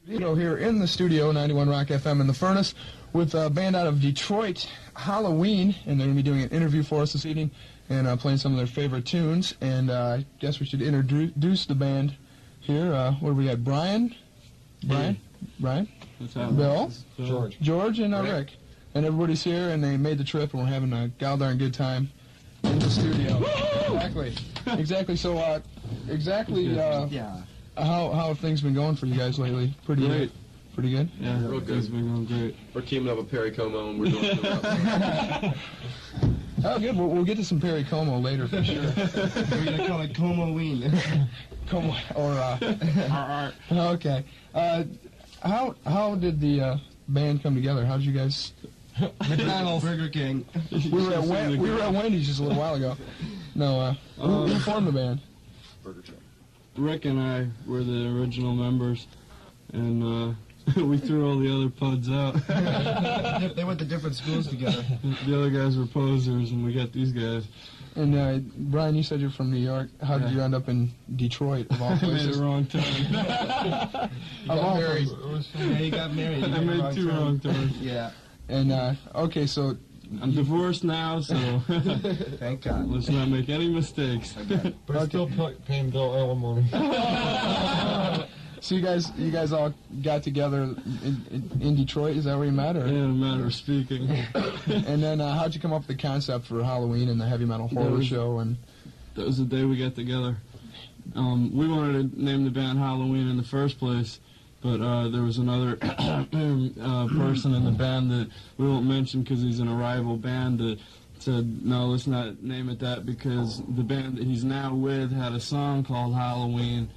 Here in the studio, 91 Rock FM in the Furnace, with a band out of Detroit, Halloween, and they're going to be doing an interview for us this evening and playing some of their favorite tunes. And I guess we should introduce the band here. What do we got? Brian? Bill? George and Rick. And everybody's here, and they made the trip, and we're having a darn good time in the studio. Exactly. So, how have things been going for you guys lately? Pretty great. Pretty good? Yeah, real good. It's been going great. We're teaming up with Perry Como, and we're doing it. Oh, good. We'll get to some Perry Como later for sure. We're going to call it Como-ween. Como, or, okay. How did the band come together? How did you guys... McDonald's. Burger King. We were at Wendy's just a little while ago. No, who formed the band? Burger King. Rick and I were the original members, and we threw all the other puds out. They went to different schools together. The other guys were posers, and we got these guys. And Brian, you said you're from New York. How did you end up in Detroit, of all places? I made the wrong turn. He got married. I made two wrong turns. Yeah. And, okay, so... I'm divorced now, so thank God. Let's not make any mistakes. But I'm still paying Bill alimony. So you guys all got together in Detroit? Is that where you met? Or? Yeah, in a matter of speaking. And then how'd you come up with the concept for Halloween and the heavy metal horror show? And that was the day we got together. We wanted to name the band Halloween in the first place, but there was another person in the band that we won't mention because he's in a rival band that said, no, let's not name it that because the band that he's now with had a song called Halloween,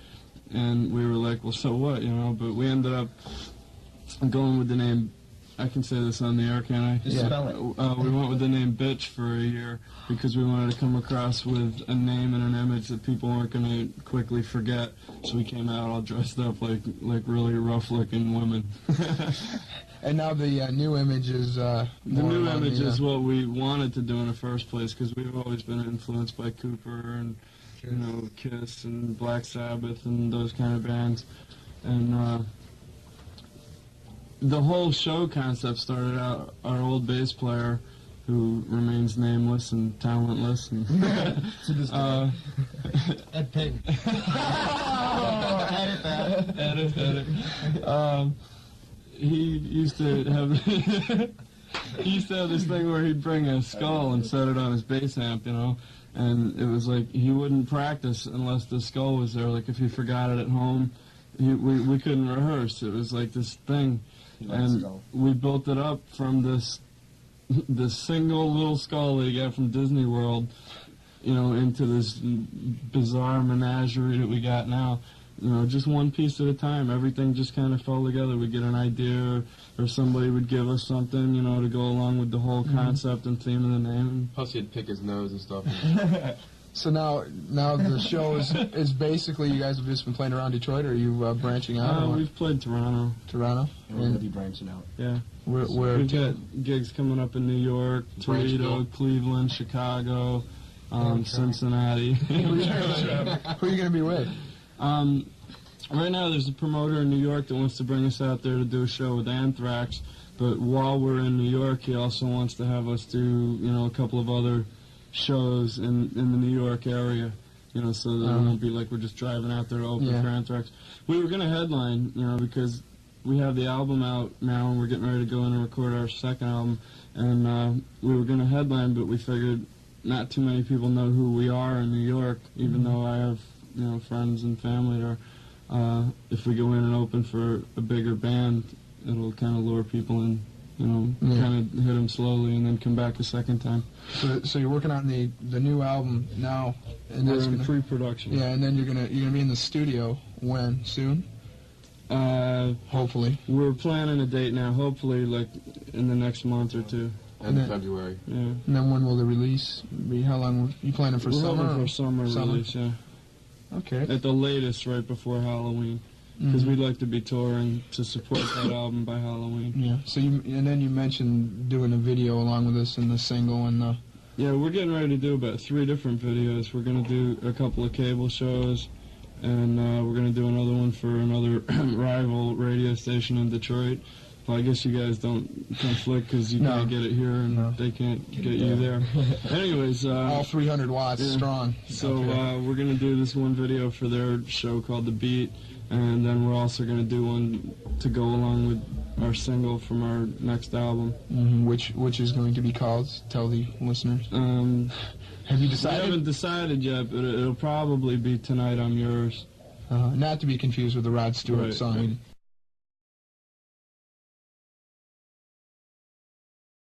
and we were like, well, so what, you know? But we ended up going with the name, I can say this on the air, can I? Just spell it. We went with the name Bitch for a year because we wanted to come across with a name and an image that people weren't going to quickly forget. So we came out all dressed up like really rough-looking women. And now the new image is the new image is what we wanted to do in the first place because we've always been influenced by Cooper and Kiss and Black Sabbath and those kind of bands. And the whole show concept started out, our old bass player, who remains nameless and talentless, and Ed Payne. Edit that. Edit. He used to have this thing where he'd bring a skull and set it on his bass amp, and it was like he wouldn't practice unless the skull was there. Like if he forgot it at home, we couldn't rehearse. It was like this thing. And we built it up from this single little skull that he got from Disney World, into this bizarre menagerie that we got now. Just one piece at a time. Everything just kind of fell together. We'd get an idea, or somebody would give us something, to go along with the whole concept and theme of the name. Plus, he'd pick his nose and stuff. So now the show is basically, you guys have just been playing around Detroit, or are you branching out? We've played Toronto. Toronto? And we're going to be branching out. Yeah. We've got gigs coming up in New York, Toledo, Cleveland, Chicago, Cincinnati. Who are you going to be with? Right now there's a promoter in New York that wants to bring us out there to do a show with Anthrax, but while we're in New York, he also wants to have us do, a couple of other shows in the New York area, so that it won't be like we're just driving out there to open for Anthrax. We were going to headline, because we have the album out now and we're getting ready to go in and record our second album, and we were going to headline, but we figured not too many people know who we are in New York, even though I have, friends and family there. If we go in and open for a bigger band, it'll kind of lure people in. Kind of hit them slowly and then come back a second time. So you're working on the new album now, and we're in pre-production. Yeah, and then you're gonna be in the studio when? Soon? Hopefully. We're planning a date now. Hopefully, like in the next month or two. End of February. Yeah. And then when will the release be? How long are you planning for? We're summer? hoping for summer release. Yeah. Okay. At the latest, right before Halloween. Because we'd like to be touring to support that album by Halloween. Yeah. So then you mentioned doing a video along with this and the single and the... Yeah, we're getting ready to do about 3 different videos. We're going to do a couple of cable shows. and we're gonna do another one for another rival radio station in Detroit. Well, I guess you guys don't conflict because you No. can't get it here and No. they can't get you there. Anyways, All 300 watts yeah. strong. so Okay. we're gonna do this one video for their show called The Beat, and then we're also gonna do one to go along with our single from our next album. Which is going to be called? Tell the listeners. Have you I decided? haven't decided yet, but it'll probably be Tonight I'm Yours. Not to be confused with the Rod Stewart Right. song.